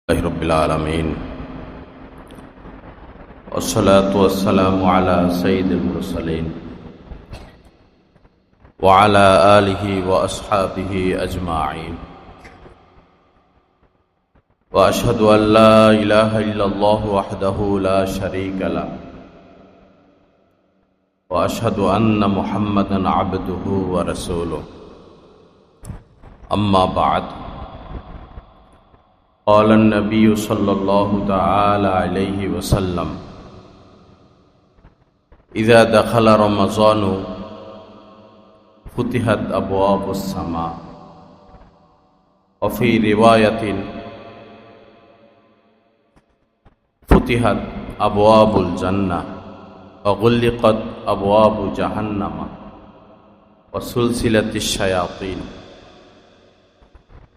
رب العالمين والصلاة والسلام على سيد المرسلين وعلى آله وأصحابه أجمعين وأشهد أن لا إله إلا الله وحده لا شريك له وأشهد أن محمدا عبده ورسوله أما بعد قال النبي صلى الله تعالى عليه وسلم إذا دخل رمضان فتحت أبواب السماء وفي رواية فتحت أبواب الجنة وغلقت أبواب جهنم وسلسلة الشياطين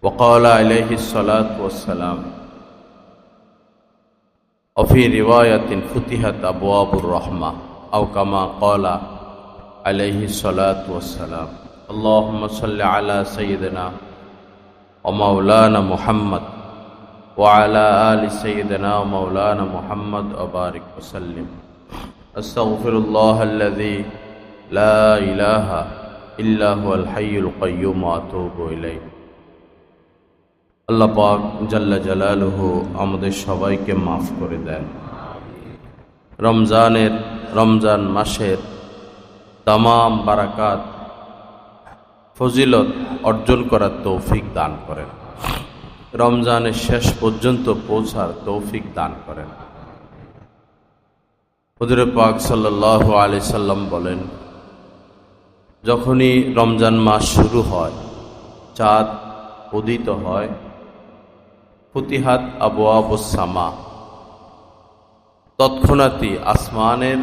وقال عليه الصلاة والسلام وفي رواية فتحت أبواب الرحمة أو كما قال عليه الصلاة والسلام اللهم صل على سيدنا ومولانا محمد وعلى آل سيدنا ومولانا محمد وبارك وسلم أستغفر الله الذي لا إله إلا هو الحي القيوم وأتوب إليه আল্লাহ পাক জাল্লা জালালুহু আমাদের সবাইকে মাফ করে দেন। রমজান মাসের তামাম বারাকাত ফজিলত অর্জন করার তৌফিক দান করেন, রমজানের শেষ পর্যন্ত পৌঁছার তৌফিক দান করেন। হুজুর পাক সাল্লাল্লাহু আলাইহি সাল্লাম বলেন, যখনই রমজান মাস শুরু হয়, চাঁদ উদিত হয়, ফুতিহাত আবওয়াবুস সামা, তৎক্ষণাৎই আসমানের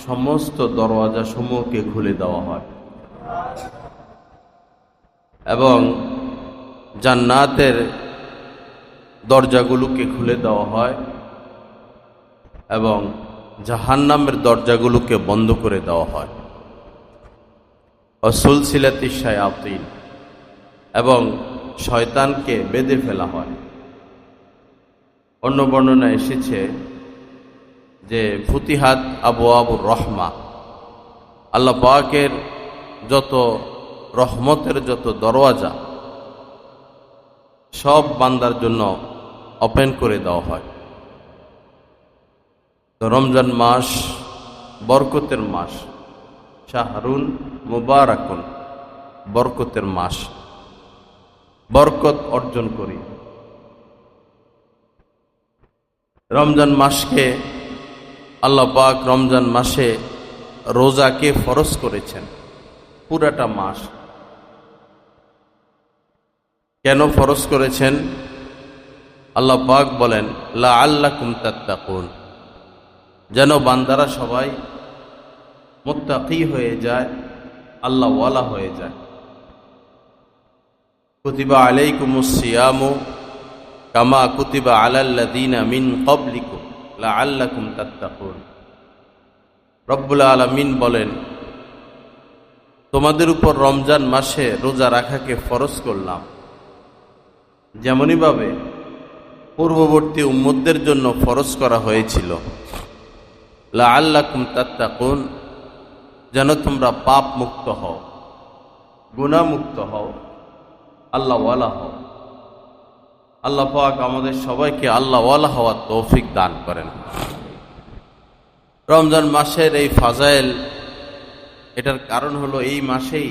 সমস্ত দরওয়াজা সমূহকে খুলে দেওয়া হয় এবং জান্নাতের দরজাগুলোকে খুলে দেওয়া হয় এবং জাহান্নামের দরজাগুলোকে বন্ধ করে দেওয়া হয়। সুলসিলাতিশ শায়াতিন, এবং শয়তানকে বেঁধে ফেলা হয়। অন্য বর্ণনা এসেছে যে ফুতিহাত আবওয়াবুর রহমা, আল্লাহ পাকের যত রহমতের যত দরওয়াজা সব বান্দার জন্য ওপেন করে দেওয়া হয়। তো রমজান মাস বরকতের মাস, শাহরুন মুবারাকুন, বরকতের মাস, বরকত অর্জন করি। রমজান মাসকে আল্লাহ পাক রমজান মাসে রোজাকে ফরজ করেছেন পুরাটা মাস। কেন ফরজ করেছেন? আল্লাহ পাক বলেন লাআল্লাকুম তাত্তাকুন, যেন বান্দারা সবাই মুত্তাকি হয়ে যায়, আল্লাহ ওয়ালা হয়ে যায়। কুতিবা আলাইকুমুস সিয়ামু কামা কুতিবা আলাল্লাযীনা মিন ক্বাবলিকুম লাআল্লাকুম তাত্তাকুন। রব্বুল আলামিন বলেন, তোমাদের উপর রমজান মাসে রোজা রাখাকে ফরজ করলাম, যেমনইভাবে পূর্ববর্তী উম্মতদের জন্য ফরজ করা হয়েছিল। লাআল্লাকুম তাত্তাকুন, যেন তোমরা পাপ মুক্ত হও, গুনাহ মুক্ত হও, আল্লাহ ওয়ালা হও। আল্লাহ পাক আমাদের সবাইকে আল্লাহ ওয়ালা হওয়ার তৌফিক দান করেন। রমজান মাসের এই ফাজাইল, এটার কারণ হলো এই মাসেই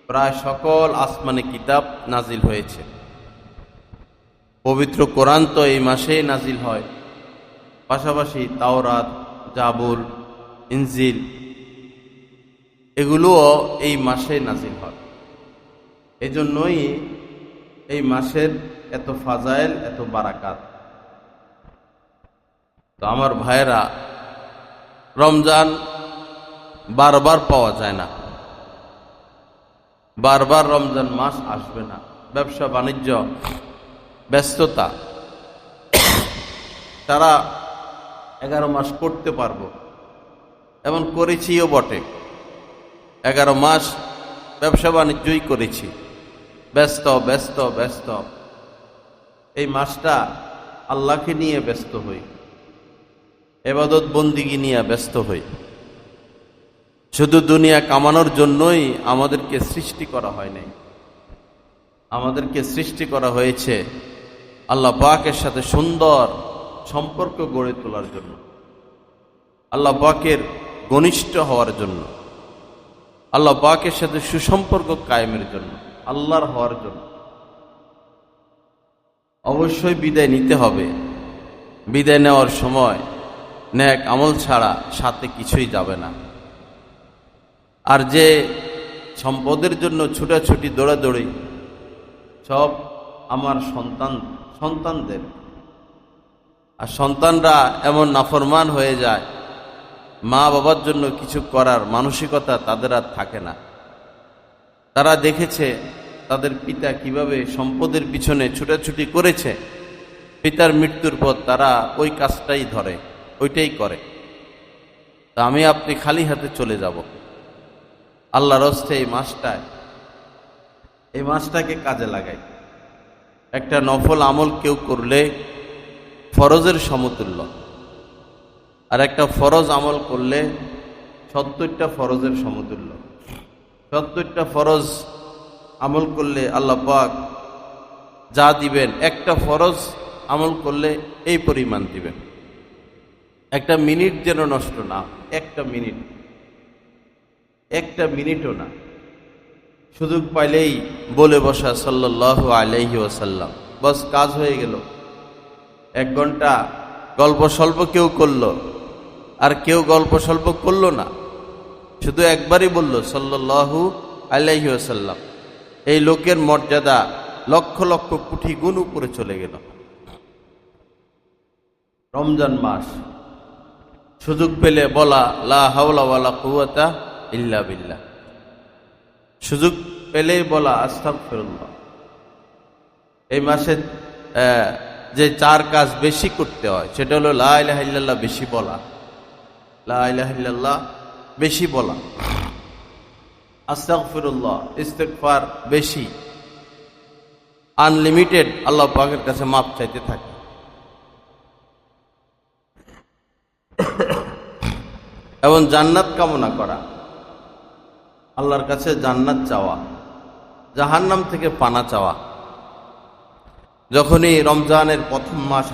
প্রায় সকল আসমানি কিতাব নাজিল হয়েছে। পবিত্র কোরআন তো এই মাসেই নাজিল হয়, পাশাপাশি তাওরাত, জাবুর, ইনজিল এগুলোও এই মাসে নাজিল হয়। এজন্যই এই মাসের এত ফাজাইল, এত বারাকাত। তো আমার ভাইয়েরা, রমজান বারবার পাওয়া যায় না, বারবার রমজান মাস আসবে না। ব্যবসা বাণিজ্য, ব্যস্ততা, তারা 11 মাস করতে পারবো, এমন করেছিও বটে। 11 মাস ব্যবসা বাণিজ্যই করেছি, ব্যস্ত ব্যস্ত ব্যস্ত এই মাসটা আল্লাহকে নিয়ে ব্যস্ত হই, ইবাদত বন্দিগি নিয়ে ব্যস্ত হই। শুধু দুনিয়া কামানোর জন্যই আমাদেরকে সৃষ্টি করা হয় নাই। আমাদেরকে সৃষ্টি করা হয়েছে আল্লাহ পাকের সাথে সুন্দর সম্পর্ক গড়ে তোলার জন্য, আল্লাহ পাকের ঘনিষ্ঠ হওয়ার জন্য, আল্লাহ পাকের সাথে সুসম্পর্ক কায়েমের জন্য, আল্লাহর হওয়ার জন্য। অবশ্যই বিদায় নিতে হবে। বিদায় নেওয়ার সময় নেক আমল ছাড়া সাথে কিছুই যাবে না। আর যে সম্পদের জন্য ছুটাছুটি দৌড়াদৌড়ি, সব আমার সন্তানদের। আর সন্তানরা এমন নাফরমান হয়ে যায়, মা বাবার জন্য কিছু করার মানসিকতা তাদের আর থাকে না। তারা দেখেছে তাদের পিতা কিভাবে সম্পদের পিছনে ছুটাছুটি করেছে, পিতার মৃত্যুর পর তারা ওই কাজটাই ধরে, ওইটাই করে। তা আমি আপনি খালি হাতে চলে যাব। আল্লাহর হস্তে এই মাসটাকে কাজে লাগাই। একটা নফল আমল কেউ করলে ফরজের সমতুল্য, আর একটা ফরজ আমল করলে 70টা ফরজের সমতুল্য। 70টা ফরজ আমল করলে আল্লাহ পাক যা দিবেন, একটা ফরজ আমল করলে এই পরিমাণ দিবেন। একটা মিনিট যেন নষ্ট না, একটা মিনিটও না। সুযোগ পাইলেই বলে বসা সাল্লাল্লাহু আলাইহি ওয়াসাল্লাম, বাস কাজ হয়ে গেল। 1 ঘন্টা গল্প স্বল্প কেউ করলো, আর কেউ গল্প স্বল্প করলো না, শুধু একবারই বলল সাল্লাল্লাহু আলাইহি ওয়াসাল্লাম। এই লোকের মর্যাদা লক্ষ লক্ষ কোটি গুণ উপরে চলে গেল। রমজান মাস, সুযোগ পেলে বলা লা হাওলা ওয়ালা কুওয়াতা ইল্লা বিল্লাহ, সুযোগ পেলেই বলা আস্তাগফিরুল্লাহ। এই মাসে যে 4 কাজ বেশি করতে হয় সেটা হলো লা ইলাহা ইল্লাল্লাহ বেশি বলা, লা ইলাহা ইল্লাল্লাহ বেশি বলা, আস্তাগফিরুল্লাহ ইস্তিগফার বেশি, আনলিমিটেড আল্লাহ পাকের কাছে মাপ চাইতে থাকে। এবং জান্নাত কামনা করা, আল্লাহর কাছে জান্নাত চাওয়া, জাহান্নাম থেকে পানা চাওয়া। যখনই রমজানের প্রথম মাস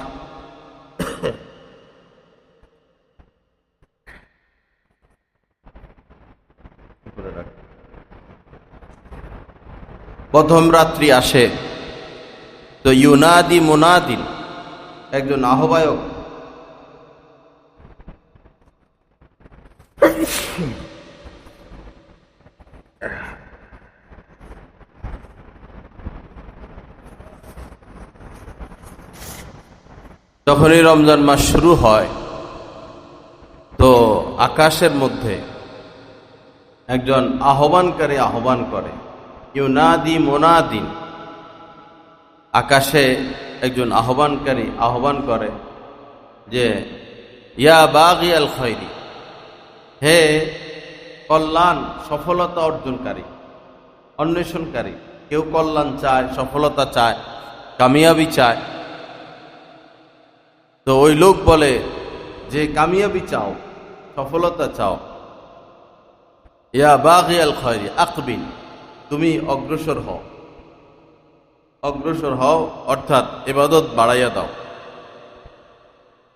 প্রথম রাত্রি আসে, তো ইউনাদি মুনাদিন, একজন আহ্বায়ক যখনই রমজান মাস শুরু হয়, তো আকাশের মধ্যে একজন আহ্বানকারী আহ্বান করে, ইউনাদি মুনাদিন। আকাশে একজন আহ্বানকারী আহ্বান করে যে ইয়া বাগিয়াল খায়রি, হে কল্যাণ সফলতা অর্জনকারী, অন্বেষণকারী। কেউ কল্যাণ চায়, সফলতা চায়, কামিয়াবি চায়। তো ওই লোক বলে যে কামিয়াবি চাও, সফলতা চাও, ইয়া বাগিয়াল খায়রি আকবিল, তুমি অগ্রসর হও, অগ্রসর হও, অর্থাৎ ইবাদত বাড়াইয়া দাও,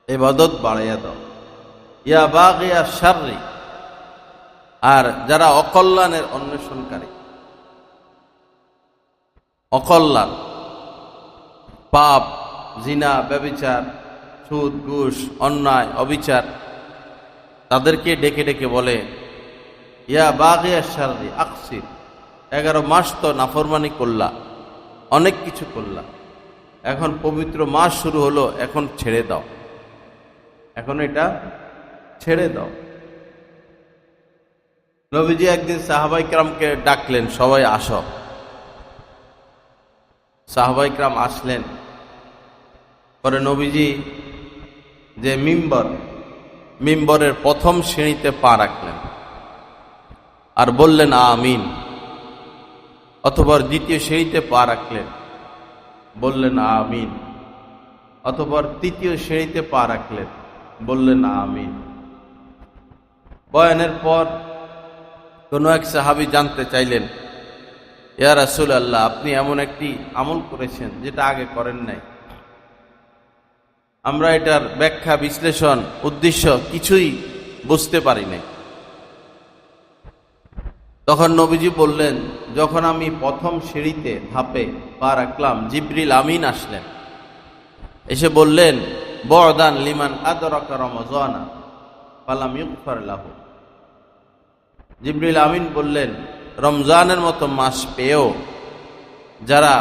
ইবাদত বাড়াইয়া দাও। ইয়া বাগিয়া শাররি, আর যারা অকল্যাণের অন্বেষণকারী, অকল্যাণ, পাপ, জিনা, ব্যভিচার, সুদ, ঘুষ, অন্যায়, অবিচার, তাদেরকে ডেকে ডেকে বলে ইয়া বাগিয়া শাররি আকসির, 11 মাস তো নাফরমানি করলা, অনেক কিছু করলা, এখন পবিত্র মাস শুরু হলো, এখন ছেড়ে দাও, এখন এটা ছেড়ে দাও। নবীজি একদিন সাহাবায়ে কেরামকে ডাকলেন, সবাই আসো। সাহাবায়ে কেরাম আসলেন। পরে নবীজি যে মিম্বরের প্রথম সিঁড়িতে পা রাখলেন আর বললেন আমিন। অথবা দ্বিতীয় সিঁড়িতে পা রাখলেন, বললেন আমিন। অতঃপর তৃতীয় সিঁড়িতে পা রাখলেন, বললেন আমিন। বয়ানের পর কোন এক সাহাবী জানতে চাইলেন, ইয়া রাসূলুল্লাহ, আপনি এমন একটি আমল করেছেন যেটা আগে করেন নাই, আমরা এটার ব্যাখ্যা বিশ্লেষণ উদ্দেশ্য কিছুই বুঝতে পারি নাই। তখন নবীজি বললেন, যখন আমি প্রথম সিঁড়িতে ধাপে পা রাখলাম, জিবরিল আমিন আসলেন, এসে বললেন, বদান লিমান আদরাকা রমজানা ফালাম ইগফার লাহু। জিবরিল আমিন বললেন, রমজানের মতো মাস পেয়েও যারা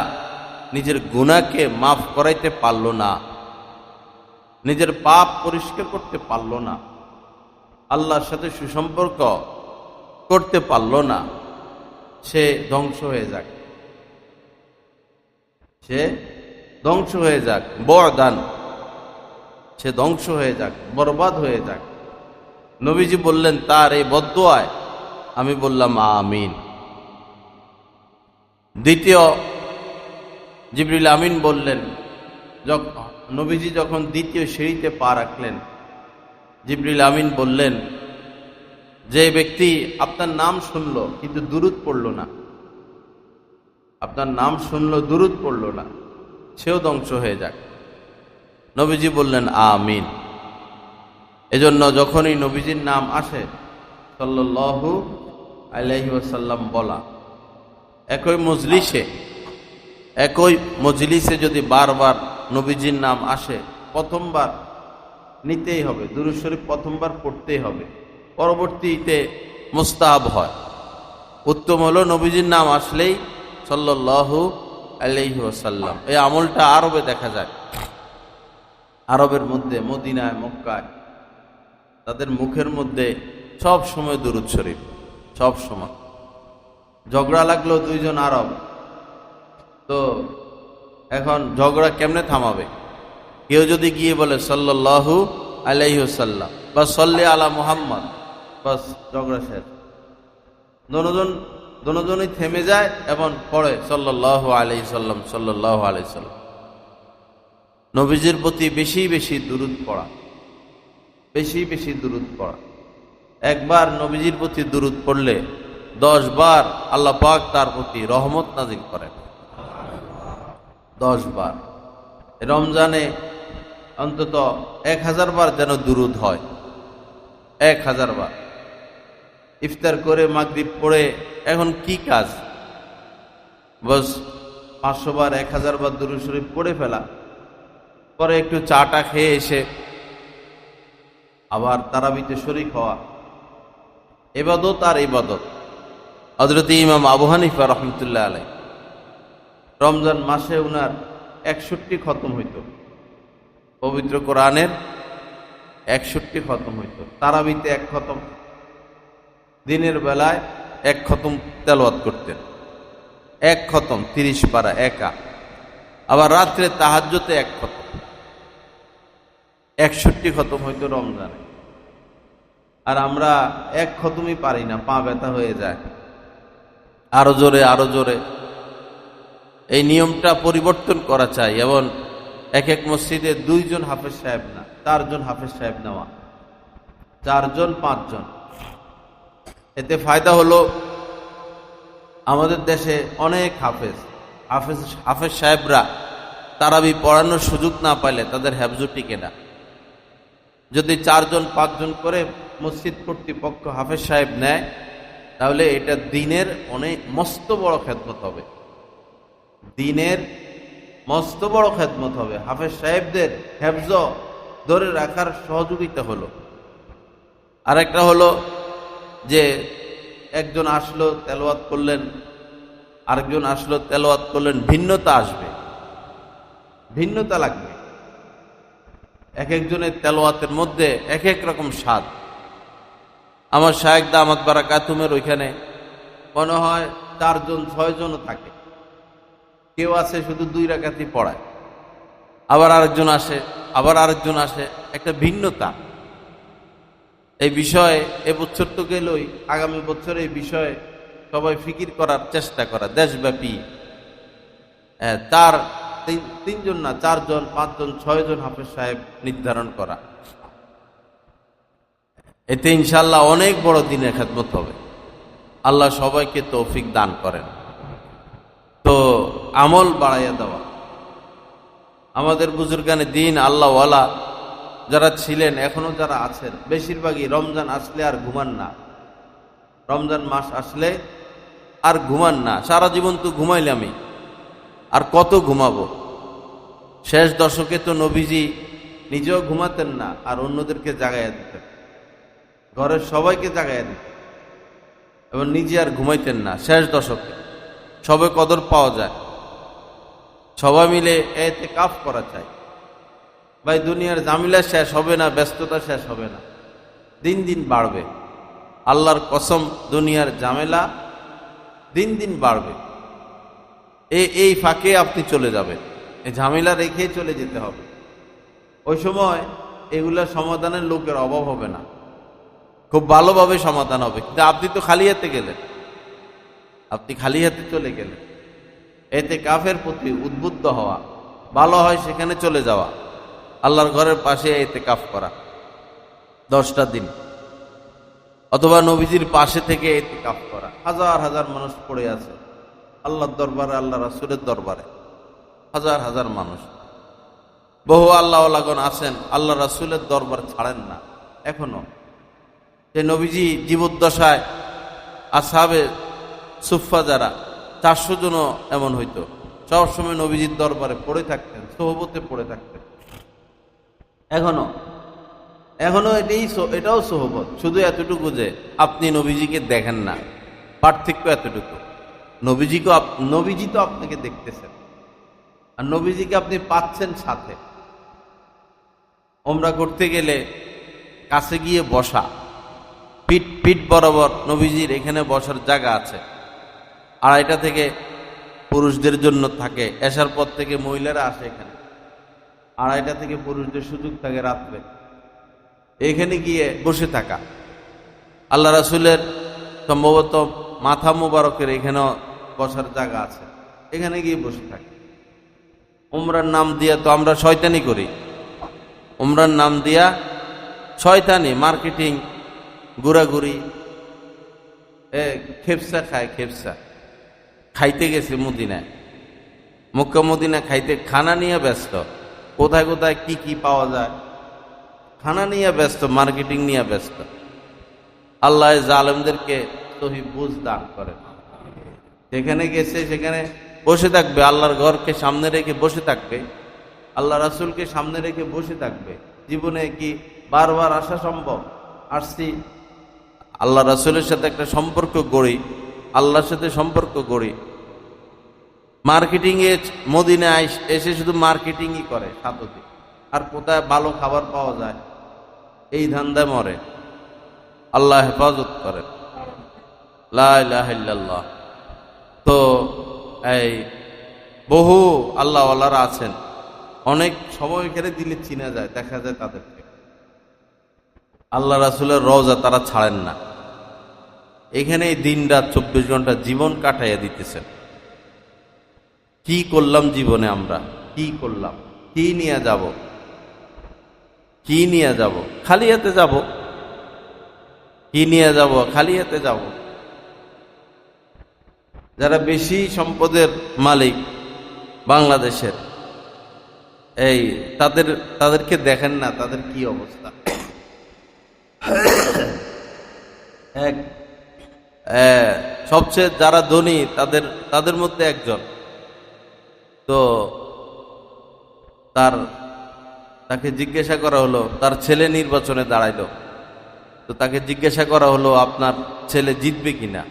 নিজের গুনাহকে মাফ করাইতে পারল না, নিজের পাপ পরিষ্কার করতে পারল না, আল্লাহর সাথে সুসম্পর্ক করতে পারল না, সে ধ্বংস হয়ে যাক, সে ধ্বংস হয়ে যাক, বদান, সে ধ্বংস হয়ে যাক, বরবাদ হয়ে যাক। নবীজি বললেন, তার এই বদদুয়ায় আমি বললাম আমিন। দ্বিতীয় জিবরিল আমিন বললেন, নবীজি যখন দ্বিতীয় সিঁড়িতে পা রাখলেন, জিবরিল আমিন বললেন, যে ব্যক্তি আপনার নাম শুনল কিন্তু দুরূদ পড়ল না, আপনার নাম শুনল দুরূদ পড়ল না, সেও ধ্বংস হয়ে যাক। নবীজি বললেন আমিন। এজন্য যখনই নবীজির নাম আসে সাল্লাল্লাহু আলাইহি ওয়াসাল্লাম বলা, একই মজলিসে যদি বারবার নবীজির নাম আসে, প্রথমবার নিতেই হবে, দুরূদ শরীফ প্রথমবার পড়তেই হবে, পরবর্তীতে মুস্তাহাব হয়। উত্তম হলো নবীজির নাম আসলেই সাল্লাল্লাহু আলাইহি ওয়াসাল্লাম। এই আমলটা আরবে দেখা যায়, আরবের মধ্যে মদিনায় মক্কায় তাদের মুখের মধ্যে সব সময় দুরূদ শরীফ, সব সময়। ঝগড়া লাগলো দুইজন আরব, তো এখন ঝগড়া কেমনে থামাবে? কেউ যদি গিয়ে বলে সাল্লাল্লাহু আলাইহি ওয়াসাল্লাম বা সাল্লি আলা মুহাম্মদ, বাস ঝগড়া শেষ। দুজনই থেমে যায় এবং পড়ে সাল্লাল্লাহু আলাইহি সাল্লাম, সাল্লাল্লাহু আলাইহি সাল্লাম। নবীজির প্রতি বেশি বেশি দুরূদ পড়া, বেশি বেশি দুরূদ পড়া। একবার নবীজির প্রতি দুরূদ পড়লে 10 বার আল্লাহ পাক তার প্রতি রহমত নাজিল করেন, 10 বার। রমজানে অন্তত 1000 বার যেন দুরূদ হয়, 1000 বার। ইফতার করে মাগরিব পড়ে এখন কি কাজ? বস 500 বার 1000 বার দুরূদ শরীফ পড়ে ফেলা, পরে একটু চাটা খেয়ে এসে আবার তারাবিতে শরীক হওয়া, ইবাদত আর ইবাদত। হযরত ইমাম আবু হানিফা রাহমাতুল্লাহ আলাইহি রমজান মাসে উনার 61 খতম হইত, পবিত্র কোরআনের 61 খতম হইত। তারাবিতে 1 খতম, দিনের বেলায় 1 খতম তেলাওয়াত করতেন, 1 খতম 30 পারা একা। আবার রাত্রে তাহাজ্জুদে 1 খতম, 61 খতম হইতো রমজানে। আর আমরা 1 খতমই পারি না, পা ব্যথা হয়ে যায়। আরো জোরে, আরো জোরে। এই নিয়মটা পরিবর্তন করা চাই। এবং এক এক মসজিদে 2 জন হাফেজ সাহেব না, 4 জন হাফেজ সাহেব নেওয়া, 4 জন 5 জন। এতে ফায়দা হলো আমাদের দেশে অনেক হাফেজ সাহেবরা তারাবি পড়ানোর সুযোগ না পাইলে তাদের হেফজ টিকে না। যদি 4 জন 5 জন করে মসজিদ কর্তৃপক্ষ হাফেজ সাহেব নেয়, তাহলে এটা দিনের অনেক মস্ত বড় খেদমত হবে, দিনের মস্ত বড় খেদমত হবে। হাফেজ সাহেবদের হেফজ ধরে রাখার সহযোগিতা হলো। আর একটা হলো যে একজন আসলো তেলাওয়াত করলেন, আরেকজন আসলো তেলাওয়াত করলেন, ভিন্নতা আসবে, ভিন্নতা লাগবে। এক একজনের তেলাওয়াতের মধ্যে এক এক রকম স্বাদ। আমার শায়েখ দামাত বারাকাতুমের ওইখানে মনে হয় 4 জন 6 জনও থাকে। কেউ আছে শুধু 2 রাকাতই পড়ায়, আবার আরেকজন আসে, আবার আরেকজন আসে, একটা ভিন্নতা। এই বিষয়ে এবছর তো গেলই, আগামী বছর এই বিষয়ে সবাই ফিকির করার চেষ্টা করা, দেশব্যাপী তার তিনজন না, 4 জন, 5 জন, 6 জন হাফেজ সাহেব নির্ধারণ করা। এতে ইনশাআল্লাহ অনেক বড় দিনের খেদমত হবে। আল্লাহ সবাইকে তৌফিক দান করেন। তো আমল বাড়াইয়া দেওয়া, আমাদের বুজুর্গানে দিন আল্লাহওয়ালা যারা ছিলেন, এখনো যারা আছেন, বেশিরভাগই রমজান আসলে আর ঘুমান না। রমজান মাস আসলে আর ঘুমান না। সারা জীবন তো ঘুমাইলামই, আর কত ঘুমাবো। শেষ দশকে তো নবীজি নিজেও ঘুমাতেন না, আর অন্যদেরকে জাগাইয়া দিতেন, ঘরের সবাইকে জাগাইয়া দিতেন, এবং নিজে আর ঘুমাইতেন না। শেষ দশকে সবে কদর পাওয়া যায়, সবাই মিলে ইতিকাফ করা চাই। ভাই, দুনিয়ার জামিলা শেষ হবে না, ব্যস্ততা শেষ হবে না, দিন দিন বাড়বে। আল্লাহর কসম, দুনিয়ার ঝামেলা দিন দিন বাড়বে। এই ফাঁকে আপনি চলে যাবেন, এই ঝামেলা রেখে চলে যেতে হবে। ওই সময় এগুলা সমাধানের লোকের অভাব হবে না, খুব ভালোভাবে সমাধান হবে। কিন্তু আপনি তো খালি হাতে গেলেন, আপনি খালি হাতে চলে গেলেন। ইতিকাফের প্রতি উদ্বুদ্ধ হওয়া ভালো হয়, সেখানে চলে যাওয়া, আল্লাহর ঘরের পাশে ইতিকাফ করা 10টা দিন, অথবা নবীজির পাশে থেকে ইতিকাফ করা। হাজার হাজার মানুষ পড়ে আছে আল্লাহর দরবারে, আল্লাহ রাসূলের দরবারে, হাজার হাজার মানুষ। বহু আল্লাহওয়ালাগণ আছেন, আল্লাহ রাসূলের দরবার ছাড়েন না এখনো। যে নবীজি জীবদ্দশায় আসহাবে সুফফা যারা 400 জনও এমন হইতো, সবসময় নবীজির দরবারে পড়ে থাকতেন, সোহবতে পড়ে থাকতেন। এখনো এটাও সোহবত, শুধু এতটুকু যে আপনি নবীজিকে দেখেন না, পার্থক্য এতটুকু। নবীজি তো আপনাকে দেখতেছেন, আর নবীজিকে আপনি পাচ্ছেন সাথে। ওমরা করতে গেলে কাছে গিয়ে বসা, পিঠ বরাবর নবীজির এখানে বসার জায়গা আছে। 2:30 থেকে পুরুষদের জন্য থাকে, এশার পর থেকে মহিলারা আসে এখানে। 2:30 থেকে পুরুষদের সুযোগ থাকে রাত্রে, এখানে গিয়ে বসে থাকা। আল্লাহ রাসূলের সম্ভবত মাথা মুবারকের এখানেও বসার জায়গা আছে, এখানে গিয়ে বসে থাকে। উমরার নাম দিয়া তো আমরা শয়তানি করি, উমরার নাম দিয়া শয়তানি, মার্কেটিং, ঘোরাঘুরি, খেপসা খায়। খেপসা খাইতে গেছে মদিনায়, মক্কা মদিনা খাইতে, খানা নিয়ে ব্যস্ত, কোথায় কোথায় কি কি পাওয়া যায়, খানা নিয়ে ব্যস্ত, মার্কেটিং নিয়ে ব্যস্ত। আল্লাহ জালেমদেরকে সহি বুঝ দান করেন। যেখানে গেছে সেখানে বসে থাকবে, আল্লাহর ঘরকে সামনে রেখে বসে থাকবে, আল্লাহ রাসূলকে সামনে রেখে বসে থাকবে। জীবনে কি বারবার আসা সম্ভব? আসছি, আল্লাহ রাসূলের সাথে একটা সম্পর্ক গড়ি, আল্লাহর সাথে সম্পর্ক গড়ি। মার্কেটিংয়ে মদিনায় এসে শুধু মার্কেটিংই করে সাততে, আর কোথায় ভালো খাবার পাওয়া যায় এই ধান্দায় মরে। আল্লাহ হেফাজত করেন, লা ইলাহা ইল্লাল্লাহ। তো এই বহু আল্লাহওয়ালারা আছেন, অনেক সময় এখানে দিলে চিনা যায়, দেখা যায় তাদেরকে। আল্লাহ রাসূলের রওজা তারা ছাড়েন না, এখানে দিন রাত 24 ঘন্টা জীবন কাটাইয়া দিতেছেন। কি করলাম জীবনে আমরা, কি করলাম, কি নিয়ে যাব, কি নিয়ে যাব? খালি হাতে যাব, কি নিয়ে যাব? খালি হাতে যাব। যারা বেশি সম্পদের মালিক বাংলাদেশের, এই তাদেরকে দেখেন না, তাদের কি অবস্থা। সবচেয়ে যারা ধনী তাদের মধ্যে একজন, তো তাকে জিজ্ঞাসা করা হলো, তার ছেলে নির্বাচনে দাঁড়াইলো, তো তাকে জিজ্ঞাসা করা হলো আপনার ছেলে জিতবে কিনা।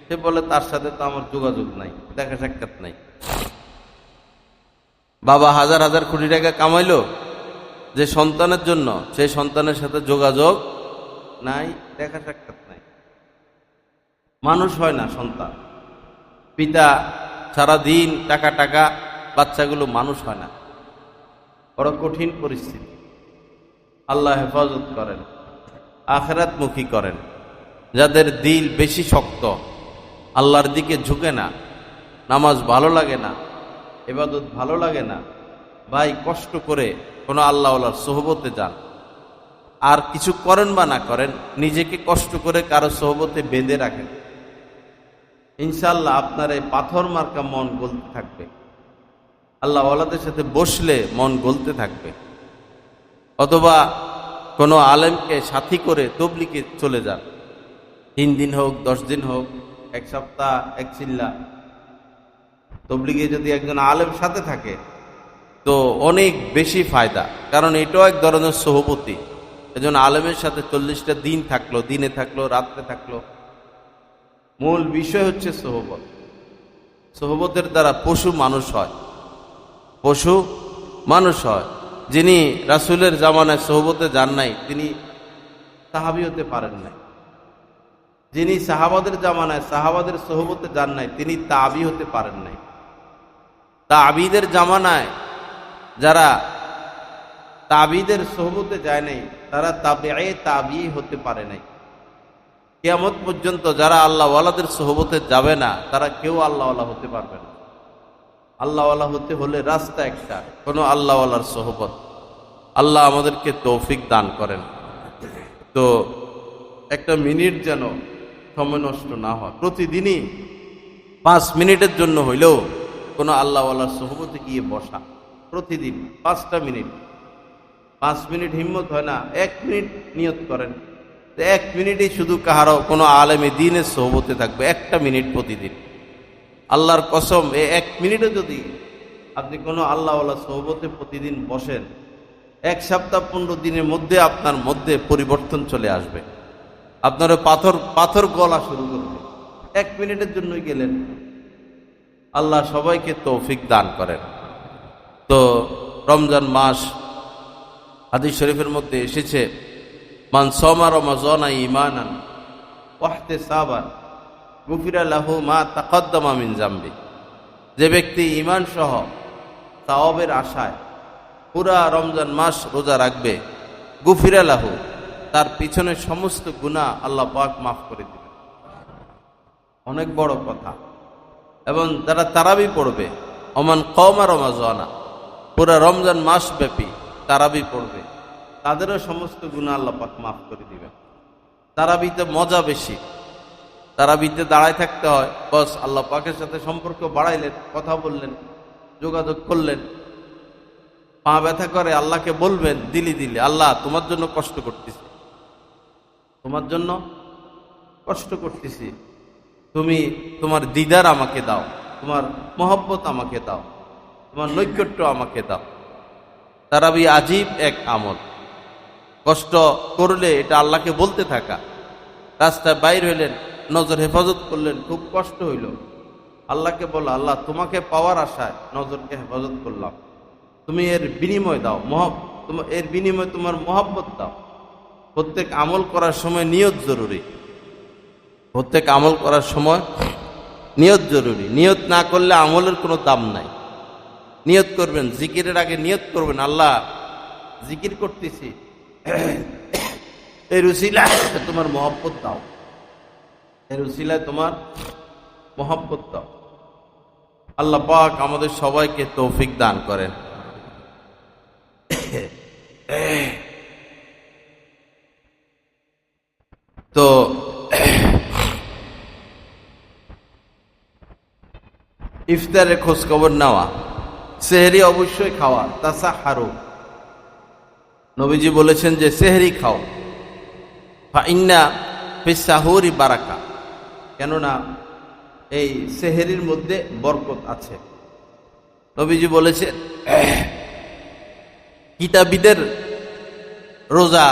সে বলে তার সাথে তো আমার যোগাযোগ নাই, দেখা সাক্ষাৎ নাই। বাবা হাজার হাজার কোটি টাকা কামাইলো যে সন্তানের জন্য, সেই সন্তানের সাথে যোগাযোগ নাই, দেখা সাক্ষাৎ নাই। মানুষ হয় না সন্তান, পিতা সারাদিন টাকা টাকা, বাচ্চাগুলো মানুষ হয় না। বড় কঠিন পরিস্থিতি। আল্লাহ হেফাজত করেন, আখিরাতমুখী করেন। যাদের দিল বেশি শক্ত, আল্লাহর দিকে ঝুঁকে না, নামাজ ভালো লাগে না, ইবাদত ভালো লাগে না, ভাই কষ্ট করে কোনো আল্লাহওয়ালার সোহবতে যান। আর কিছু করেন বা না করেন, নিজেকে কষ্ট করে কারো সোহবতে বেঁধে রাখেন, ইনশাআল্লাহ আপনার এই পাথর মার্কা মন গলতে থাকবে। আল্লাহওয়ালাদের সাথে বসলে মন গলতে থাকবে। অথবা কোনো আলেমকে সাথী করে তবলিগে চলে যান, 3 দিন হোক, 10 দিন হোক, 1 সপ্তাহ, 1 চিল্লা। তবলিগে যদি একজন আলেম সাথে থাকে তো অনেক বেশি ফায়দা, কারণ এটাও এক ধরনের সোহবতি। একজন আলেমের সাথে 40টা দিন থাকলো, দিনে থাকলো, রাত্রে থাকলো। মূল বিষয় হচ্ছে সোহবত। সোহবতের দ্বারা পশু মানুষ হয়, পশু মানুষ হয়। যিনি রাসূলের জামানায় সোহবতে যান নাই, তিনি সাহাবী হতে পারেন নাই। যিনি সাহাবাদের জামানায় সাহাবাদের সোহবতে যান নাই, তিনি তাবি হতে পারেন নাই। তাবিদের জামানায় যারা তাবিদের সোহবতে যায় নাই, তারা তাবি হতে পারে নাই। কিয়ামত পর্যন্ত যারা আল্লাহওয়ালাদের সোহবতে যাবে না, তারা কেউ আল্লাহওয়ালা হতে পারবে না। আল্লাহওয়ালা হতে হলে রাস্তা একটা, কোনো আল্লাহওয়ালার সোহবত। আল্লাহ আমাদেরকে তৌফিক দান করেন। তো একটা মিনিট যেন সময় নষ্ট না হয়, প্রতিদিনই 5 মিনিটের জন্য হইলেও কোনো আল্লাহওয়ালার সোহবতে গিয়ে বসা। প্রতিদিন 5টা মিনিট। 5 মিনিট হিম্মত হয় না, 1 মিনিট নিয়ত করেন, 1 মিনিটই শুধু কাহারও কোনো আলেমে দ্বীনের সোহবতে থাকবে, 1টা মিনিট প্রতিদিন। আল্লাহর কসম, এই 1 মিনিটে যদি আপনি কোনো আল্লাহওয়ালা সোহবতে প্রতিদিন বসেন, 1 সপ্তাহ 15 দিনের মধ্যে আপনার মধ্যে পরিবর্তন চলে আসবে। আপনার পাথর গলা শুরু করবে, 1 মিনিটের জন্যই গেলেন। আল্লাহ সবাইকে তৌফিক দান করেন। তো রমজান মাস, হাদিস শরীফের মধ্যে এসেছে, মান সামা রমাযানা ঈমানান ওয়া ইহতিসাবান গুফিরা লাহু মা তাকদ্দামা মিন যামবি। যে ব্যক্তি ঈমান সহ সওয়াবের আশায় পুরা রমজান মাস রোজা রাখবে, গুফিরা লাহু, তার পিছনে সমস্ত গুনাহ আল্লাহ পাক মাফ করে দিবেন। অনেক বড় কথা। এবং যারা তারাবি পড়বে, ওমান কওমা রমাযানা, পুরা রমজান মাস ব্যাপী তারাবি পড়বে, তাদেরও সমস্ত গুনাহ আল্লাহ পাক মাফ করে দিবেন। তারাবিতে মজা বেশি। তারাবিতে দাঁড়ায় থাকতে হয়, বস আল্লাহ পাকের সাথে সম্পর্ক বাড়াইলেন, কথা বললেন, যোগাযোগ করলেন। পা ব্যথা করে আল্লাহকে বলবেন দিলি, আল্লাহ তোমার জন্য কষ্ট করতেছি, তোমার জন্য কষ্ট করতেছি, তুমি তোমার দিদার আমাকে দাও, তোমার মহব্বত আমাকে দাও, তোমার নৈকট্য আমাকে দাও। তারাবি আজীব এক আমল। কষ্ট করলে এটা আল্লাহকে বলতে থাকা। রাস্তায় বাইর হইলেন, নজর হেফাজত করলেন, খুব কষ্ট হইল, আল্লাহকে বলো, আল্লাহ তোমাকে পাওয়ার আশায় নজরকে হেফাজত করলাম, তুমি এর বিনিময় দাও, এর বিনিময় তোমার মহব্বত দাও। প্রত্যেক আমল করার সময় নিয়ত জরুরি। প্রত্যেক আমল করার সময় নিয়ত জরুরি। নিয়ত না করলে আমলের কোনো দাম নাই। নিয়ত করবেন, জিকিরের আগে নিয়ত করবেন, আল্লাহ জিকির করতেছি, এর উসিলায় তোমার মহব্বত দাও, এর উসিলায় তোমার মহব্বত দাও। আল্লাহ পাক আমাদের সবাইকে তৌফিক দান করেন। তো ইফতারের খোঁজ খবর নেওয়া, সেহরি অবশ্যই খাওয়া। তাসাহারু, নবীজি বলেছেন যে সেহরি খাও, ফাইন্না ফিস সাহুরি বারাকা, কেননা এই সেহরির মধ্যে বরকত আছে। নবীজি বলেছেন কিতাবীদের রোজা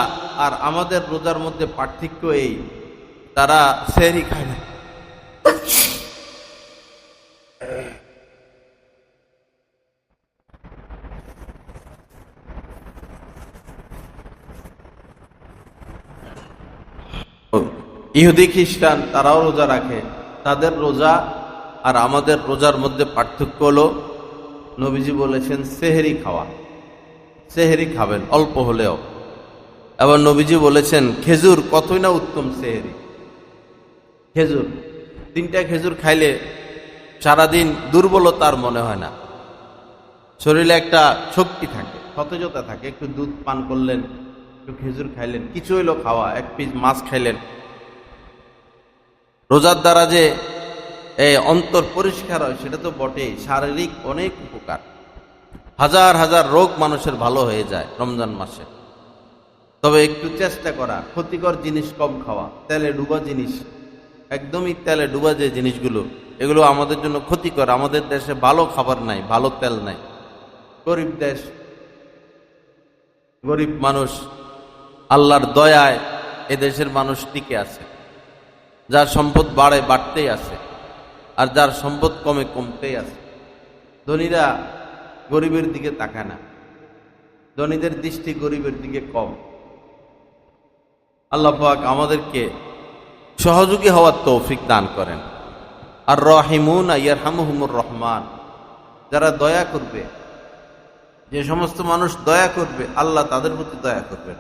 আর আমাদের রোজার মধ্যে পার্থক্য এই, তারা সেহরি খায় না। ইহুদি খ্রিস্টান তারাও রোজা রাখে, তাদের রোজা আর আমাদের রোজার মধ্যে পার্থক্য হলো, নবীজি বলেছেন সেহরি খাওয়া, সেহরি খাবেন অল্প হলেও। এবার নবীজি বলেছেন খেজুর কতই না উত্তম সেহরি। খেজুর 3টা খেজুর খাইলে সারাদিন দুর্বলতার মনে হয় না। শরীরে একটা শক্তি থাকে, সতেজতা থাকে। একটু দুধ পান করলেন, একটু খেজুর খাইলেন, কিছু হইলো খাওয়া, এক পিস মাছ খাইলেন। রোজার দ্বারা যে অন্তর পরিষ্কার হয় সেটা তো বটেই, শারীরিক অনেক উপকার। হাজার হাজার রোগ মানুষের ভালো হয়ে যায় রমজান মাসে। তবে একটু চেষ্টা করা, ক্ষতিকর জিনিস কম খাওয়া, তেলে ডুবা জিনিস, একদমই তেলে ডুবা যে জিনিসগুলো, এগুলো আমাদের জন্য ক্ষতিকর। আমাদের দেশে ভালো খাবার নাই, ভালো তেল নাই, গরিব দেশ, গরিব মানুষ। আল্লাহর দয়ায় এ দেশের মানুষ টিকে আছে। যার সম্পদ বাড়ে বাড়তেই আছে, আর যার সম্পদ কমে কমতেই আছে। ধনীরা গরিবের দিকে তাকায় না, ধনীদের দৃষ্টি গরিবের দিকে কম। আল্লাহ পাক আমাদেরকে সহযোগী হওয়ার তৌফিক দান করেন। আর রাহিমুনা ইয়ারহামুহুমুর রহমান, যারা দয়া করবে, যে সমস্ত মানুষ দয়া করবে আল্লাহ তাদের প্রতি দয়া করবেন।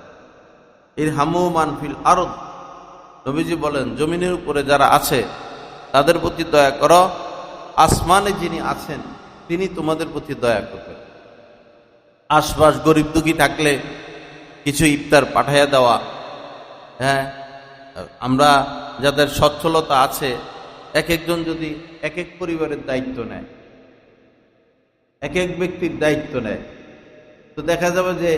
ইরহামু মান ফিল আরদ, নবীজি বলেন জমিনের উপরে যারা আছে তাদের প্রতি দয়া করো, আসমানে যিনি আছেন তিনি তোমাদের প্রতি দয়া করবেন। আশপাশ গরিব দুঃখী থাকলে কিছু ইফতার পাঠাইয়া দেওয়া। হ্যাঁ, আমরা যাদের সচ্ছলতা আছে, এক একজন যদি এক এক পরিবারের দায়িত্ব নেয়, এক এক ব্যক্তির দায়িত্ব নেয়, তো দেখা যাবে যে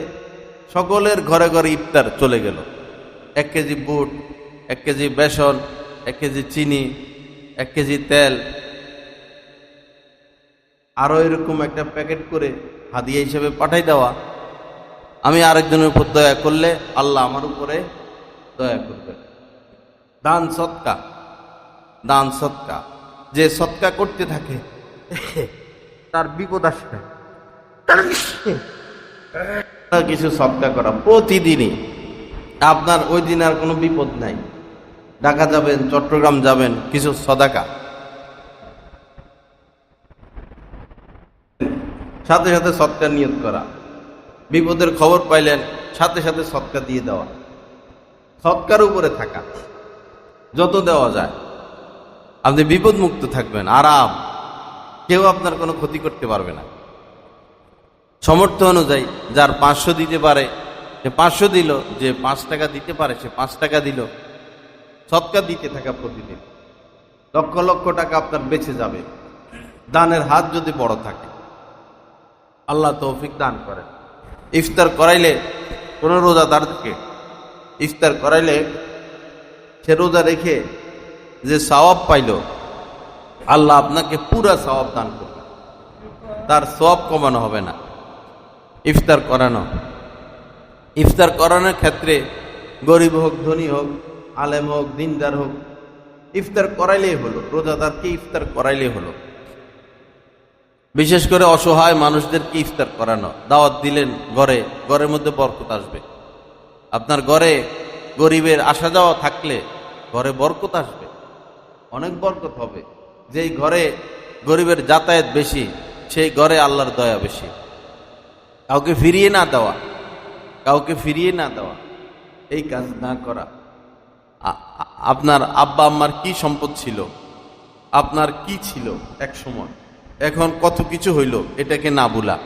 সকলের ঘরে ঘরে ইফতার চলে গেল। 1 কেজি বুট, 1 কেজি বেসন, 1 কেজি চিনি, 1 কেজি তেল, আরো এরকম একটা প্যাকেট করে হাদিয়া হিসেবে পাঠাই দেওয়া। আমি আরেকজনের উপর দয়া করলে আল্লাহ আমার উপরে দয়া করবেন। দান সৎকা, দান সৎকা, যে সৎকা করতে থাকে তার বিপদ আসবে। কিছু সৎকা করা প্রতিদিনই, আপনার ওই দিন আর কোনো বিপদ নাই। ঢাকা যাবেন, চট্টগ্রাম যাবেন, কিছু সদাকা, সাথে সাথে সৎকা নিয়ত করা। বিপদের খবর পাইলেন, সাথে সাথে সৎকা দিয়ে দেওয়া। সৎকার উপরে থাকা, যত দেওয়া যায় আপনি বিপদ মুক্ত থাকবেন, আরাম, কেউ আপনার কোনো ক্ষতি করতে পারবে না। সামর্থ্য অনুযায়ী যার 500 দিতে পারে সে 500 দিল, যে 5 টাকা দিতে পারে সে 5 টাকা দিল। সৎকার দিতে থাকা প্রতিদিন, লক্ষ লক্ষ টাকা আপনার বেঁচে যাবে দানের হাত যদি বড় থাকে। আল্লাহ তৌফিক দান করেন। ইফতার করাইলে কোন রোজাদারকে ইফতার করাইলে সে রোজা রেখে যে সওয়াব পাইল, আল্লাহ আপনাকে পুরা সওয়াব দান করবে, তার সওয়াব কমানো হবে না। ইফতার করানো, ইফতার করানোর ক্ষেত্রে গরিব হোক, ধনী হোক, আলেম হোক, দিনদার হোক, ইফতার করাইলেই হলো। রোজাদারকে ইফতার করাইলেই হলো। বিশেষ করে অসহায় মানুষদেরকে ইফতার করানো। দাওয়াত দিলেন ঘরে, ঘরের মধ্যে বরকত আসবে। আপনার ঘরে গরিবের আসা যাওয়া থাকলে ঘরে বরকত আসবে, অনেক বরকত হবে। যেই ঘরে গরিবের যাতায়াত বেশি সেই ঘরে আল্লাহর দয়া বেশি। কাউকে ফিরিয়ে না দেওয়া, কাউকে ফিরিয়ে না দেওয়া, এই কাজ না করা। আপনার আব্বা আম্মার কি সম্পদ ছিল, আপনার কি ছিল এক সময়, এখন কত কিছু হইল, এটাকে না ভুলা,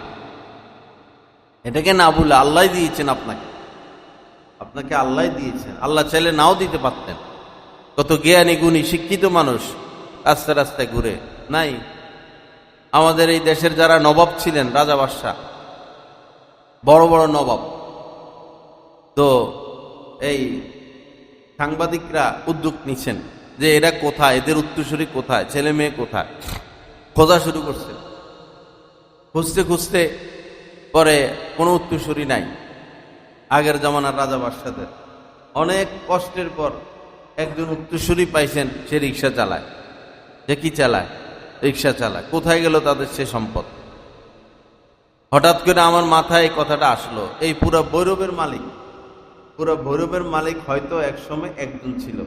এটাকে না ভুলা। আল্লাহ দিয়েছেন আপনাকে, আপনাকে আল্লাহ দিয়েছেন। আল্লাহ চাইলে নাও দিতে পারতেন। কত জ্ঞানী গুণী শিক্ষিত মানুষ রাস্তায় রাস্তায় ঘুরে নাই। আমাদের এই দেশের যারা নবাব ছিলেন, রাজা বাদশাহ, বড় বড় নবাব, তো এই সাংবাদিকরা উদ্যোগ নিচ্ছেন যে এরা কোথায়, এদের উত্তরসূরি কোথায়, ছেলে মেয়ে কোথায়, খোঁজা শুরু করছে। খুঁজতে খুঁজতে পরে কোনো উত্তরসূরি নাই। আগের জামানার রাজা বাদশাদের অনেক কষ্টের পর একজন উত্তরসূরি পাইছেন, সে রিক্সা চালায়। যে কি চালায়? রিক্সা চালায়। কোথায় গেল তাদের সে সম্পদ? হঠাৎ করে আমার মাথায় এই কথাটা আসলো, এই পুরা ভৈরবের মালিক, পুরা ভৈরবের মালিক হয়তো একসময় একজন ছিল,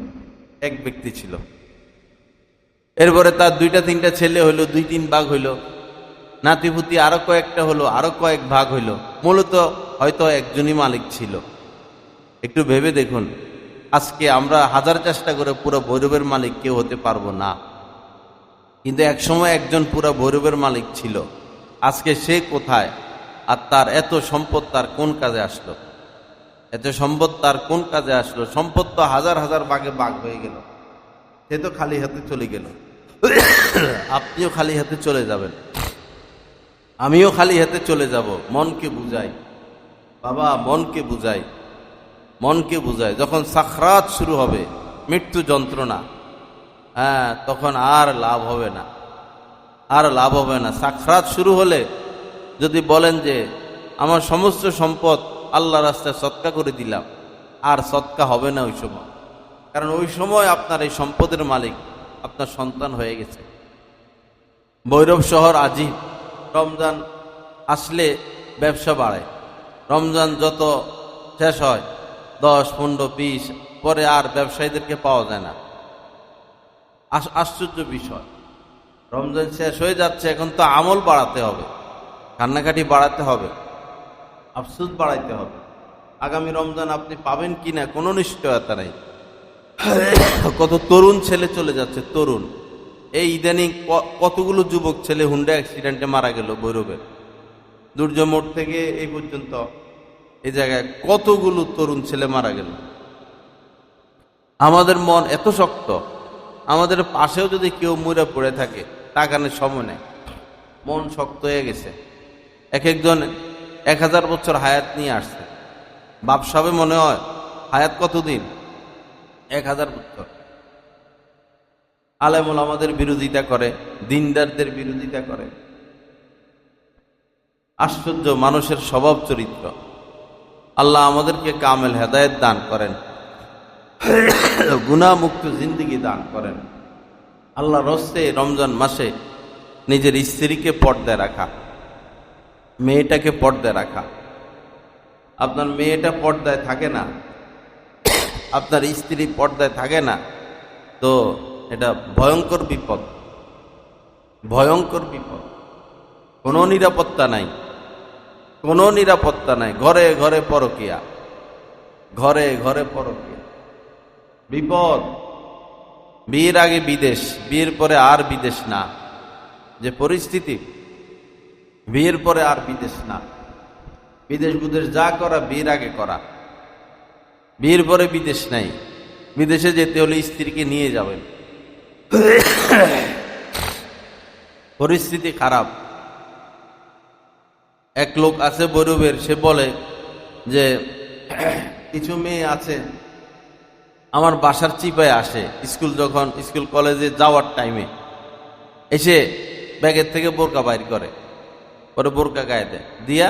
এক ব্যক্তি ছিল। এরপরে তার 2-3টা ছেলে হইল, 2-3 ভাগ হইল, নাতিপুতি আরো কয়েকটা হলো, আরো কয়েক ভাগ হইল। মূলত হয়তো একজনই মালিক ছিল। একটু ভেবে দেখুন, আজকে আমরা হাজার চেষ্টা করে পুরো ভৈরবের মালিক কেউ হতে পারবো না, কিন্তু একসময় একজন পুরো ভৈরবের মালিক ছিল। আজকে সে কোথায়, আর তার এত সম্পদ তার কোন কাজে আসলো? এত সম্পদ তার কোন কাজে আসলো? সম্পদ তো হাজার হাজার ভাগে ভাগ হয়ে গেল, সে তো খালি হাতে চলে গেল। আপনিও খালি হাতে চলে যাবেন, আমিও খালি হাতে চলে যাব। মনকে বুঝাই বাবা, মনকে বুঝাই, মনকে বুঝাই। যখন সাখরাত শুরু হবে, মৃত্যু যন্ত্রণা, হ্যাঁ, তখন আর লাভ হবে না, আর লাভ হবে না। সাখরাত শুরু হলে যদি বলেন যে আমার সমস্ত সম্পদ আল্লাহ রাস্তায় সৎকা করে দিলাম, আর সৎকা হবে না ওই সময়। কারণ ওই সময় আপনার এই সম্পদের মালিক আপনার সন্তান হয়ে গেছে। ভৈরব শহর আজিব, রমজান আসলে ব্যবসা বাড়ে। রমজান যত শেষ হয় 10, 15, 20 পরে আর ব্যবসায়ীদেরকে পাওয়া যায় না। আশ্চর্য বিষয়, রমজান শেষ হয়ে যাচ্ছে, এখন তো আমল বাড়াতে হবে, কান্নাকাটি বাড়াতে হবে, আফসোস বাড়াইতে হবে। আগামী রমজান আপনি পাবেন কিনা কোনো নিশ্চয়তা নেই। কত তরুণ ছেলে চলে যাচ্ছে, তরুণ। এই ইদানিং কতগুলো যুবক ছেলে হুন্ডা অ্যাক্সিডেন্টে মারা গেল ভৈরবে। দুর্য মোড় থেকে এই পর্যন্ত এই জায়গায় কতগুলো তরুণ ছেলে মারা গেল। আমাদের মন এত শক্ত, আমাদের পাশেও যদি কেউ মরে পড়ে থাকে তাকানোর সময় নেই, মন শক্ত হয়ে গেছে। এক একজন 1000 বছর হায়াত নিয়ে আসছে, বাপসাবে মনে হয় হায়াত কতদিন? 1000 বছর। আলেমুল আমাদের বিরোধিতা করে, দিনদারদের বিরোধিতা করে। আশ্চর্য মানুষের স্বভাব চরিত্র। আল্লাহ আমাদেরকে কামেল হেদায়েত দান করেন, গুনাহমুক্ত জিন্দেগি দান করেন। আল্লাহ রস্তে রমজান মাসে নিজের স্ত্রীকে পর্দায় রাখা, মেয়েটাকে পর্দায় রাখা। আপনার মেয়েটা পর্দায় থাকে না, আপনার স্ত্রী পর্দায় থাকে না, তো এটা ভয়ঙ্কর বিপদ, ভয়ঙ্কর বিপদ। কোনো নিরাপত্তা নাই, কোনো নিরাপত্তা নাই। ঘরে ঘরে পরকিয়া, ঘরে ঘরে পরকিয়া, বিপদ। বিয়ের আগে বিদেশ, বিয়ের পরে আর বিদেশ না, যে পরিস্থিতি, বিয়ের পরে আর বিদেশ না। বিদেশ বুদেশ যা করা বিয়ের আগে করা, বিয়ের পরে বিদেশ নাই। বিদেশে যেতে হলে স্ত্রীকে নিয়ে যাবেন। পরিস্থিতি খারাপ। এক লোক আছে বৈরবের, সে বলে যে কিছু মেয়ে আছে আমার বাসার চিপায় আসে, স্কুল কলেজে যাওয়ার টাইমে এসে ব্যাগের থেকে বোরকা বাইর করে, পরে বোরকা গায়ে দেয়, দিয়া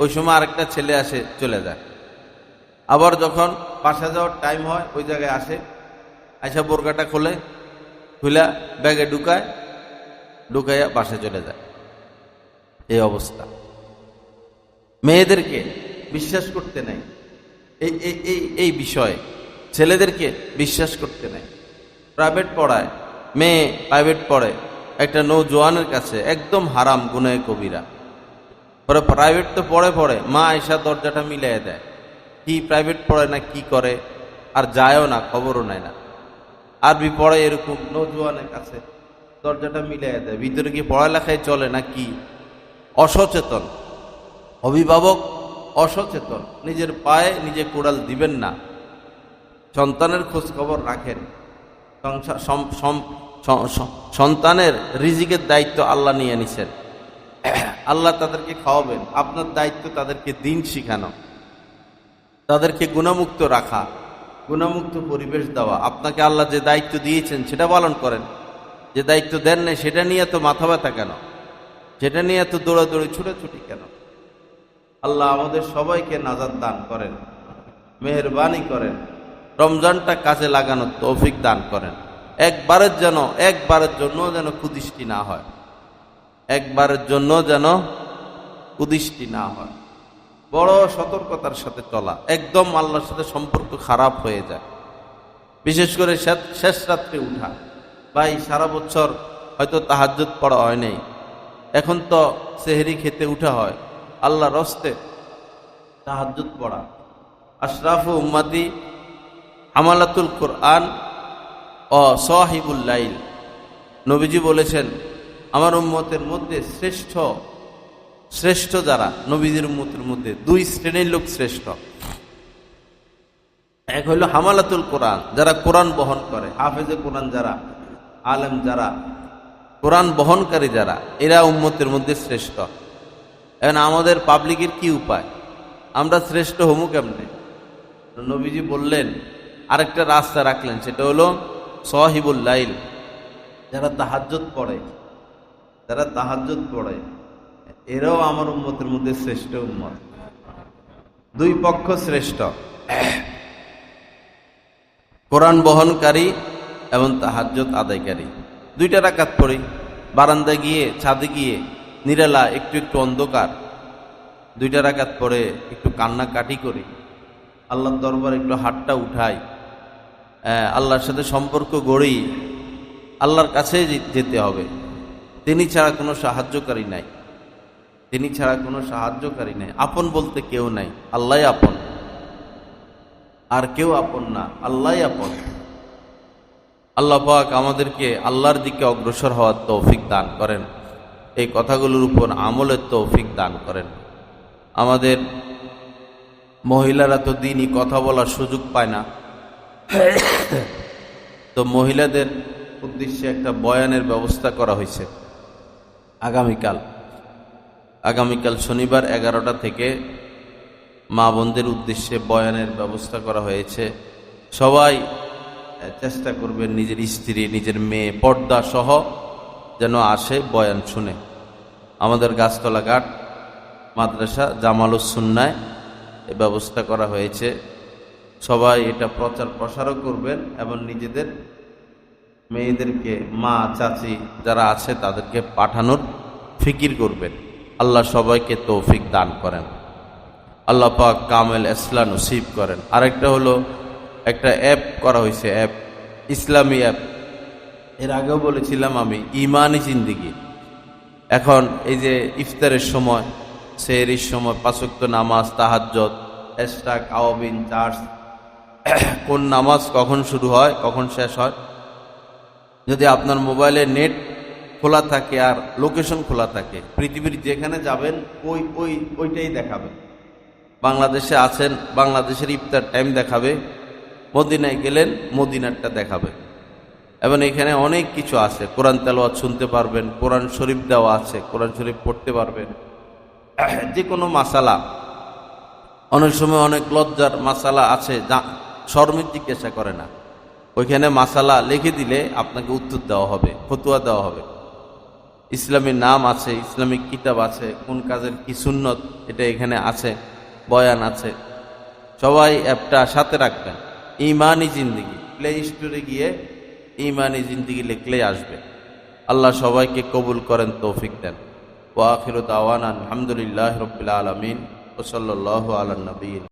ওই সময় আরেকটা ছেলে আসে, চলে যায়। আবার যখন বাসা যাওয়ার টাইম হয় ওই জায়গায় আসে, আইসা বোরকাটা খুলা ব্যাগে ঢুকাইয়া বাসায় চলে যায়। এই অবস্থা। মেয়েদেরকে বিশ্বাস করতে নাই, এই বিষয়ে ছেলেদেরকে বিশ্বাস করতে নাই। প্রাইভেট পড়ায়, মেয়ে প্রাইভেট পড়ে একটা নৌজওয়ানের কাছে, একদম হারাম গুনাহে কবিরা। পরে প্রাইভেট তো পড়ে মা আয়সা দরজাটা মিলাই দেয়, কি প্রাইভেট পড়ে না কি করে, আর যায়ও না, খবরও নেয় না। আরবি পড়ে এরকম নৌজওয়ানের কাছে দরজাটা মিলাই দেয়, ভিতরে গিয়ে পড়ালেখায় চলে না কি। অসচেতন অভিভাবক, অসচেতন। নিজের পায়ে নিজে কোড়াল দিবেন না। সন্তানের খোঁজ খবর রাখেন। সন্তানের রিজিকের দায়িত্ব আল্লাহ নিয়ে নিছেন, আল্লাহ তাদেরকে খাওয়াবেন। আপনার দায়িত্ব তাদেরকে দিন শিখানো, তাদেরকে গুণামুক্ত রাখা, গুণামুক্ত পরিবেশ দেওয়া। আপনাকে আল্লাহ যে দায়িত্ব দিয়েছেন সেটা পালন করেন। যে দায়িত্ব দেন নাই সেটা নিয়ে তো মাথা ব্যথা কেন, সেটা নিয়ে তো দৌড়াদৌড়ি ছুটাছুটি কেন? আল্লাহ আমাদের সবাইকে নাজাত দান করেন, মেহেরবানি করেন, রমজানটা কাজে লাগানোর তৌফিক দান করেন। একবারের জন্য যেন কুদৃষ্টি না হয়, একবারের জন্য যেন কুদৃষ্টি না হয়। বড় সতর্কতার সাথে চলা, একদম আল্লাহর সাথে সম্পর্ক খারাপ হয়ে যায়। বিশেষ করে শেষ রাত্রে উঠা। ভাই, সারা বছর হয়তো তাহাজ্জুদ পড়া হয় নাই, এখন তো সেহরি খেতে উঠা হয়। আল্লাহর রস্তে তাহাজ্জুদ পড়া। আশরাফু উম্মতি হামালাতুল কুরআন ও সাহিবুল লাইল। নবীজি বলেছেন, আমার উম্মতের মধ্যে শ্রেষ্ঠ শ্রেষ্ঠ যারা নবীদের উম্মতের মধ্যে দুই শ্রেণীর লোক শ্রেষ্ঠ। এক হইল হামালাতুল কোরআন, যারা কোরআন বহন করে, হাফেজে কোরআন যারা, আলেম যারা, কোরআন বহনকারী যারা, এরা উম্মতের মধ্যে শ্রেষ্ঠ। এখন আমাদের পাবলিকের কি উপায়, আমরা শ্রেষ্ঠ হমু কেমনে? নবীজি বললেন, আরেকটা রাস্তা রাখলেন, সেটা হলো সাহিবুল লাইল, যারা তাহাজ্জুদ পড়ে, যারা তাহাজ্জুদ পড়ে, এরাও আমার উম্মতের মধ্যে শ্রেষ্ঠ উম্মত। দুই পক্ষ শ্রেষ্ঠ, কোরআন বহনকারী এবং তাহাজ্জুদ আদায়কারী। দুইটা রাকাত পড়ি, বারান্দায় গিয়ে, ছাদে গিয়ে, নিরালা একটু একটু অন্ধকার, দুইটা রাকাত পড়ে একটু কান্নাকাটি করি, আল্লাহর দরবারে একটু হাতটা উঠাই, আল্লাহর সাথে সম্পর্ক গড়ি। আল্লাহর কাছে যেতে হবে, তিনি ছাড়া কোনো সাহায্যকারী নাই, তিনি ছাড়া কোনো সাহায্যকারী নাই। আপন বলতে কেউ নাই, আল্লাহই আপন, আর কেউ আপন না, আল্লাহই আপন। আল্লাহ পাক আমাদেরকে আল্লাহর দিকে অগ্রসর হওয়ার তৌফিক দান করেন, এই কথাগুলোর উপর আমলের তৌফিক দান করেন। আমাদের মহিলারা তো দিনই কথা বলার সুযোগ পায় না, তো মহিলাদের উদ্দেশ্যে একটা বয়ানের ব্যবস্থা করা হয়েছে। আগামীকাল শনিবার 11টা থেকে মা বোনদের উদ্দেশ্যে বয়ানের ব্যবস্থা করা হয়েছে। সবাই চেষ্টা করবেন নিজের স্ত্রী, নিজের মেয়ে, পর্দা সহ যেন আসে, বয়ান শুনে। আমাদের গাছতলা ঘাট মাদ্রাসা জামালুস সুন্নায় এ ব্যবস্থা করা হয়েছে। সবাই এটা প্রচার প্রসারও করবেন এবং নিজেদের মেয়েদেরকে, মা চাচি যারা আছে তাদেরকে পাঠানোর ফিকির করবেন। আল্লাহ সবাইকে তৌফিক দান করেন, আল্লাহ পাক কামেল ইসলাম নসিব করেন। আরেকটা হলো, একটা অ্যাপ করা হয়েছে, অ্যাপ, ইসলামী অ্যাপ। এর আগেও বলেছিলাম আমি, ইমানি জিন্দিগি। এখন এই যে ইফতারের সময়, সেহরির সময়, 5 ওয়াক্ত নামাজ, তাহাজ্জুদ, এশরাক, আওয়াবিন, চার্জ, কোন নামাজ কখন শুরু হয়, কখন শেষ হয়, যদি আপনার মোবাইলে নেট খোলা থাকে আর লোকেশন খোলা থাকে, পৃথিবীর যেখানে যাবেন ওইটাই দেখাবে। বাংলাদেশে আছেন, বাংলাদেশের ইফতার টাইম দেখাবে, মদিনায় গেলেন মদিনারটা দেখাবে। এবং এখানে অনেক কিছু আছে, কোরআন তেলাওয়াত শুনতে পারবেন, কোরআন শরীফ দেওয়া আছে, কোরআন শরীফ পড়তে পারবেন। যে কোনো মাসালা, অনেক সময় অনেক লজ্জার মাসালা আছে যা শরমে জিজ্ঞাসা করে না, ওইখানে মাসালা লিখে দিলে আপনাকে উত্তর দেওয়া হবে, ফতুয়া দেওয়া হবে। ইসলামী নাম আছে, ইসলামিক কিতাব আছে, কোন কাজের কি সুন্নত এটা এখানে আছে, বয়ান আছে। সবাই অ্যাপটা সাথে রাখবেন, ইমানি জিন্দিগি। প্লে স্টোরে গিয়ে ইমানি জিন্দিগি লিখলেই আসবে। আল্লাহ সবাইকে কবুল করেন, তৌফিক দেন। ওয়া আখিরু দাওয়ানা আলহামদুলিল্লাহি রাব্বিল আলামিন ওয়া সাল্লাল্লাহু আলা নবী।